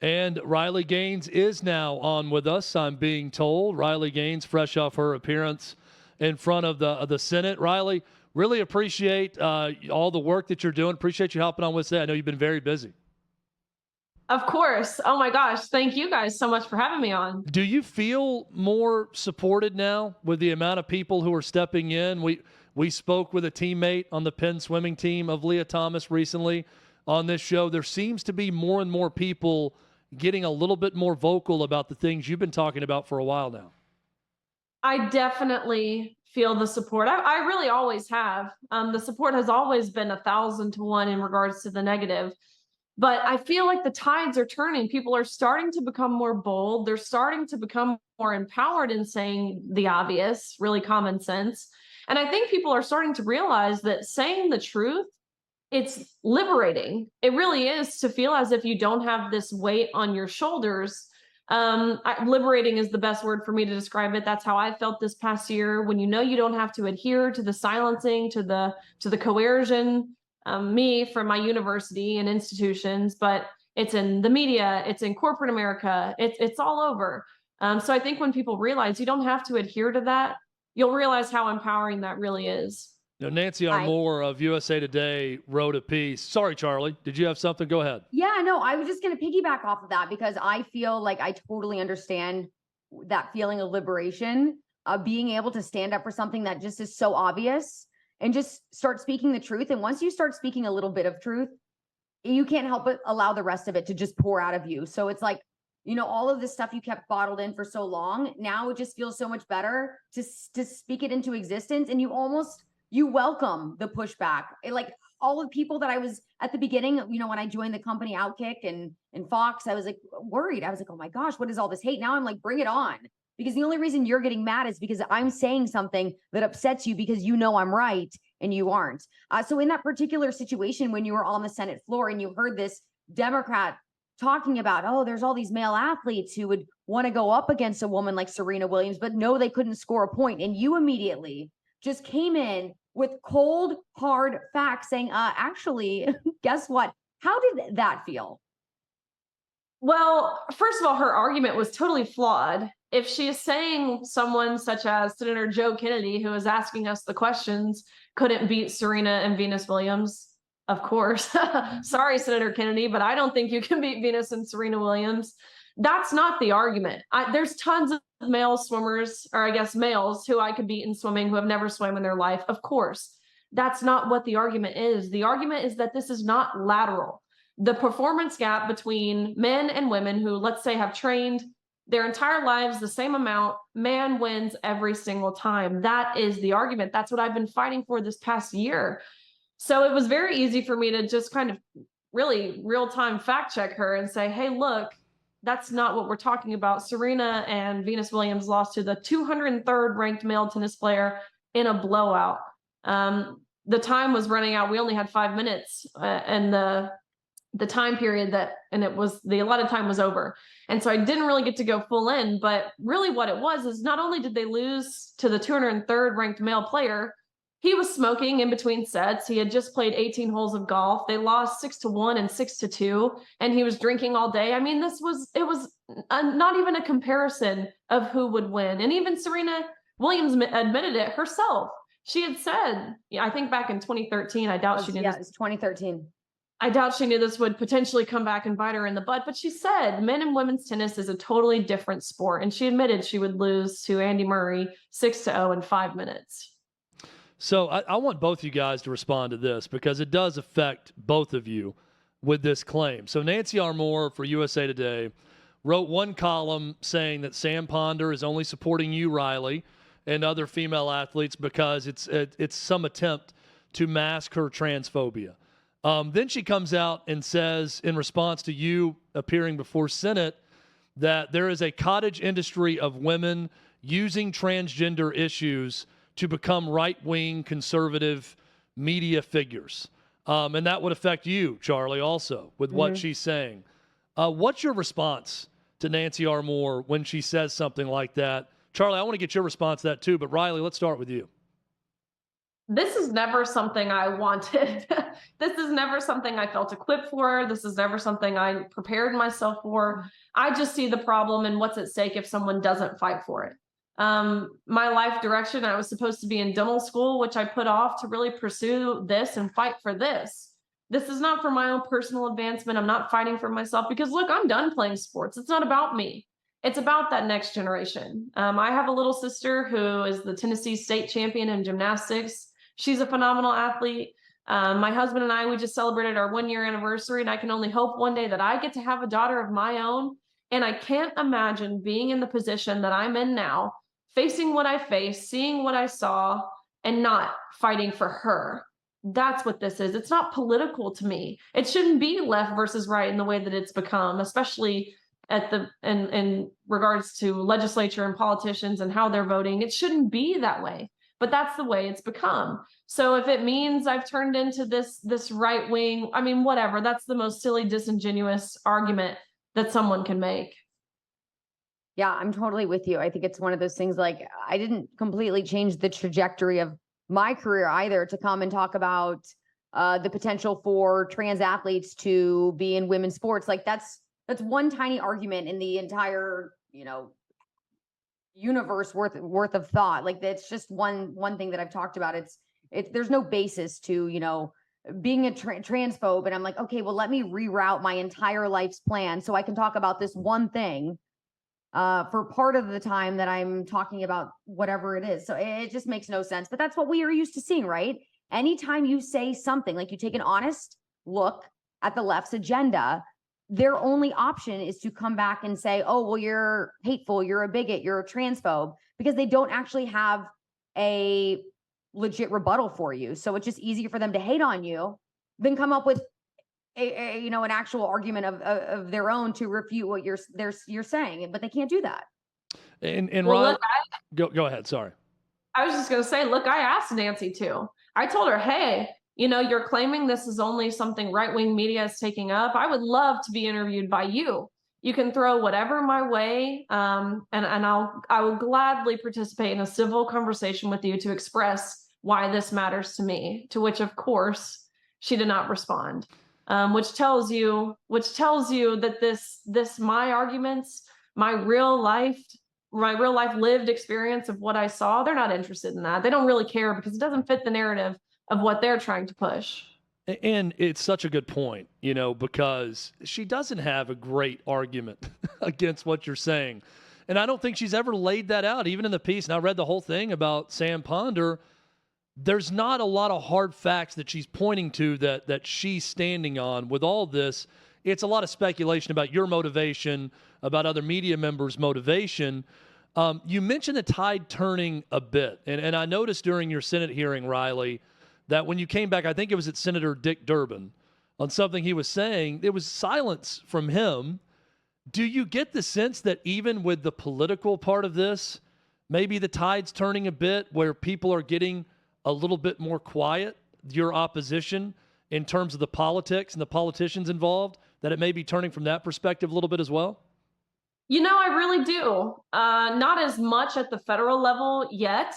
And Riley Gaines is now on with us, I'm being told. Riley Gaines, fresh off her appearance in front of the Senate. Riley, really appreciate all the work that you're doing. Appreciate you helping on with today. I know you've been very busy. Of course. Oh my gosh. Thank you guys so much for having me on. Do you feel more supported now with the amount of people who are stepping in? We spoke with a teammate on the Penn swimming team of Leah Thomas recently on this show. There seems to be more and more people getting a little bit more vocal about the things you've been talking about for a while now. I definitely feel the support. I really always have. The support has always been 1,000 to 1 in regards to the negative. But I feel like the tides are turning. People are starting to become more bold. They're starting to become more empowered in saying the obvious, really common sense. And I think people are starting to realize that saying the truth, it's liberating. It really is, to feel as if you don't have this weight on your shoulders. Liberating is the best word for me to describe it. That's how I felt this past year, when you know you don't have to adhere to the silencing, to the coercion. Me from my university and institutions, but it's in the media, it's in corporate America, it's all over. So I think when people realize you don't have to adhere to that, you'll realize how empowering that really is. You know, Nancy Armour of USA Today wrote a piece. Sorry, Charlie. Did you have something? Go ahead. Yeah, no, I was just going to piggyback off of that, because I feel like I totally understand that feeling of liberation, of being able to stand up for something that just is so obvious and just start speaking the truth. And once you start speaking a little bit of truth, you can't help but allow the rest of it to just pour out of you. So it's like, all of this stuff you kept bottled in for so long, now it just feels so much better to speak it into existence. And you welcome the pushback. Like all the people that I was at the beginning, when I joined the company Outkick and Fox, I was like worried. I was like, oh my gosh, what is all this hate? Now I'm like, bring it on. Because the only reason you're getting mad is because I'm saying something that upsets you, because I'm right and you aren't. So in that particular situation, when you were on the Senate floor and you heard this Democrat talking about, oh, there's all these male athletes who would want to go up against a woman like Serena Williams, but no, they couldn't score a point. And you immediately just came in with cold, hard facts saying, actually, guess what? How did that feel? Well, first of all, her argument was totally flawed. If she is saying someone such as Senator Joe Kennedy, who is asking us the questions, couldn't beat Serena and Venus Williams, of course. Sorry, Senator Kennedy, but I don't think you can beat Venus and Serena Williams. That's not the argument. There's tons of male swimmers, or I guess males, who I could beat in swimming who have never swam in their life. Of course, that's not what the argument is. The argument is that this is not lateral. The performance gap between men and women who, let's say, have trained their entire lives the same amount, man wins every single time. That is the argument. That's what I've been fighting for this past year. So it was very easy for me to just kind of really real-time fact check her and say, hey, look, that's not what we're talking about. Serena and Venus Williams lost to the 203rd ranked male tennis player in a blowout. The time was running out. We only had 5 minutes, and the time period and it was, the allotted time was over. And so I didn't really get to go full in, but really what it was is, not only did they lose to the 203rd ranked male player, he was smoking in between sets. He had just played 18 holes of golf. They lost 6-1 and 6-2, and he was drinking all day. I mean, it was not even a comparison of who would win. And even Serena Williams admitted it herself. She had said, I think back in 2013, I doubt she knew this. Yeah, it's 2013. I doubt she knew this would potentially come back and bite her in the butt, but she said men and women's tennis is a totally different sport. And she admitted she would lose to Andy Murray 6-0 in 5 minutes. So I want both you guys to respond to this, because it does affect both of you with this claim. So Nancy Armour for USA Today wrote one column saying that Sam Ponder is only supporting you, Riley, and other female athletes because it's some attempt to mask her transphobia. Then she comes out and says, in response to you appearing before Senate, that there is a cottage industry of women using transgender issues to become right-wing conservative media figures. And that would affect you, Charlie, also, with what she's saying. What's your response to Nancy Armour when she says something like that? Charlie, I want to get your response to that too, but Riley, let's start with you. This is never something I wanted. This is never something I felt equipped for. This is never something I prepared myself for. I just see the problem and what's at stake if someone doesn't fight for it. My life direction, I was supposed to be in dental school, which I put off to really pursue this and fight for this. This is not for my own personal advancement. I'm not fighting for myself because look, I'm done playing sports. It's not about me. It's about that next generation. I have a little sister who is the Tennessee state champion in gymnastics. She's a phenomenal athlete. My husband and I, we just celebrated our 1-year anniversary, and I can only hope one day that I get to have a daughter of my own. And I can't imagine being in the position that I'm in now, facing what I faced, seeing what I saw, and not fighting for her. That's what this is. It's not political to me. It shouldn't be left versus right in the way that it's become, especially at the in regards to legislature and politicians and how they're voting. It shouldn't be that way. But that's the way it's become. So if it means I've turned into this right wing, I mean, whatever, that's the most silly, disingenuous argument that someone can make. Yeah, I'm totally with you. I think it's one of those things like I didn't completely change the trajectory of my career either to come and talk about the potential for trans athletes to be in women's sports. Like that's one tiny argument in the entire, universe worth of thought. Like that's just one thing that I've talked about. It's there's no basis to being a transphobe, and I'm like, okay, well, let me reroute my entire life's plan so I can talk about this one thing for part of the time that I'm talking about whatever it is. So it just makes no sense. But that's what we are used to seeing, right? Anytime you say something, like you take an honest look at the left's agenda, their only option is to come back and say, oh, well, you're hateful, you're a bigot, you're a transphobe, because they don't actually have a legit rebuttal for you. So it's just easier for them to hate on you than come up with an actual argument of their own to refute what you're saying, but they can't do that. And well, Ryan, look, go ahead. Sorry. I was just going to say, look, I asked Nancy too. I told her, hey, you're claiming this is only something right-wing media is taking up. I would love to be interviewed by you. You can throw whatever my way, and I will gladly participate in a civil conversation with you to express why this matters to me. To which, of course, she did not respond, which tells you that this my arguments, my real life lived experience of what I saw, they're not interested in that. They don't really care because it doesn't fit the narrative of what they're trying to push. And it's such a good point, because she doesn't have a great argument against what you're saying. And I don't think she's ever laid that out, even in the piece. And I read the whole thing about Sam Ponder. There's not a lot of hard facts that she's pointing to that she's standing on with all this. It's a lot of speculation about your motivation, about other media members' motivation. You mentioned the tide turning a bit. And I noticed during your Senate hearing, Riley, that when you came back, I think it was at Senator Dick Durbin, on something he was saying, there was silence from him. Do you get the sense that even with the political part of this, maybe the tide's turning a bit where people are getting a little bit more quiet, your opposition, in terms of the politics and the politicians involved, that it may be turning from that perspective a little bit as well? I really do. Not as much at the federal level yet.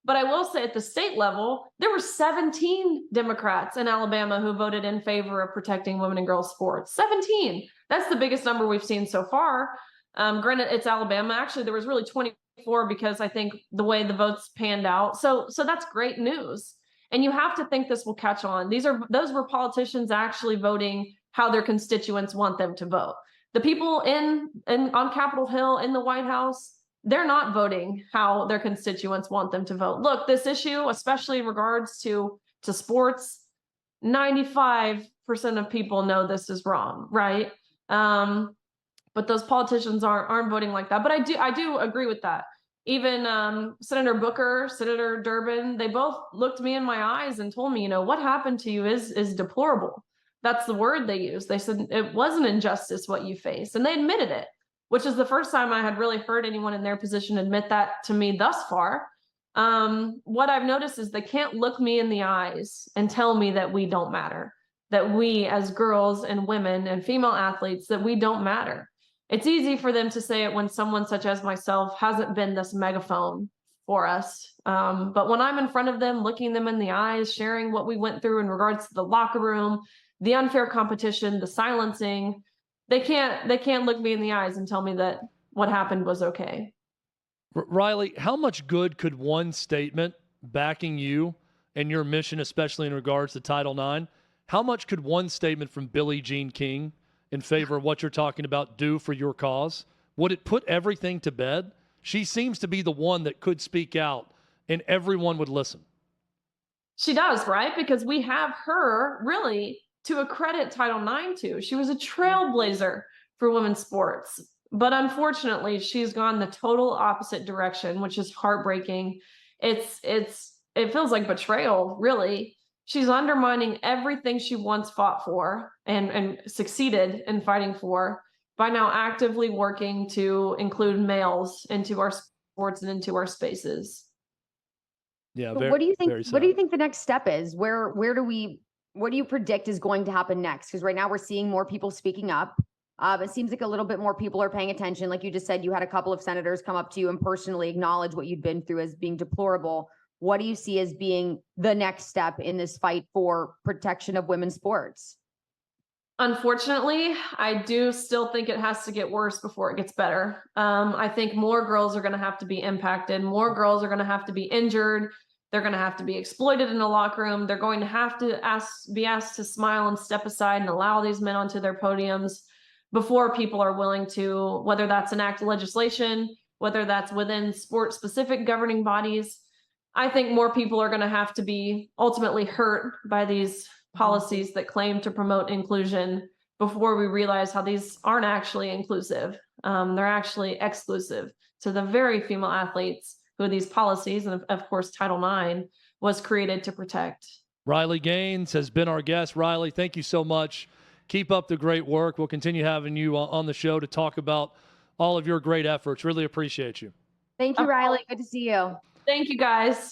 But I will say at the state level, there were 17 Democrats in Alabama who voted in favor of protecting women and girls sports. 17. That's the biggest number we've seen so far. Granted, it's Alabama. Actually, there was really 24 because I think the way the votes panned out. So that's great news. And you have to think this will catch on. Those were politicians actually voting how their constituents want them to vote. The people on Capitol Hill, in the White House, they're not voting how their constituents want them to vote. Look, this issue, especially in regards to sports, 95% of people know this is wrong, right? But those politicians aren't voting like that. But I do agree with that. Even Senator Booker, Senator Durbin, they both looked me in my eyes and told me, what happened to you is deplorable. That's the word they used. They said it was an injustice what you faced, and they admitted it, which is the first time I had really heard anyone in their position admit that to me thus far. What I've noticed is they can't look me in the eyes and tell me that we don't matter, that we as girls and women and female athletes, that we don't matter. It's easy for them to say it when someone such as myself hasn't been this megaphone for us. But when I'm in front of them, looking them in the eyes, sharing what we went through in regards to the locker room, the unfair competition, the silencing, they can't look me in the eyes and tell me that what happened was okay. Riley, how much good could one statement backing you and your mission, especially in regards to Title IX, how much could one statement from Billie Jean King in favor of what you're talking about do for your cause? Would it put everything to bed? She seems to be the one that could speak out and everyone would listen. She does, right? Because we have her really to accredit Title IX to. She was a trailblazer for women's sports. But unfortunately, she's gone the total opposite direction, which is heartbreaking. It feels like betrayal, really. She's undermining everything she once fought for and succeeded in fighting for by now actively working to include males into our sports and into our spaces. Yeah, But very, what do you think? very sad. What do you think the next step is? What do you predict is going to happen next? Because right now we're seeing more people speaking up. It seems like a little bit more people are paying attention. Like you just said, you had a couple of senators come up to you and personally acknowledge what you'd been through as being deplorable. What do you see as being the next step in this fight for protection of women's sports? Unfortunately, I do still think it has to get worse before it gets better. I think more girls are going to have to be impacted. More girls are going to have to be injured. They're going to have to be exploited in the locker room. They're going to have to be asked to smile and step aside and allow these men onto their podiums before people are willing to, whether that's enact legislation, whether that's within sport-specific governing bodies. I think more people are going to have to be ultimately hurt by these policies that claim to promote inclusion before we realize how these aren't actually inclusive. They're actually exclusive to the very female athletes who these policies, and of course Title IX, was created to protect. Riley Gaines has been our guest. Riley, thank you so much. Keep up the great work. We'll continue having you on the show to talk about all of your great efforts. Really appreciate you. Thank you, Riley. Good to see you. Thank you, guys.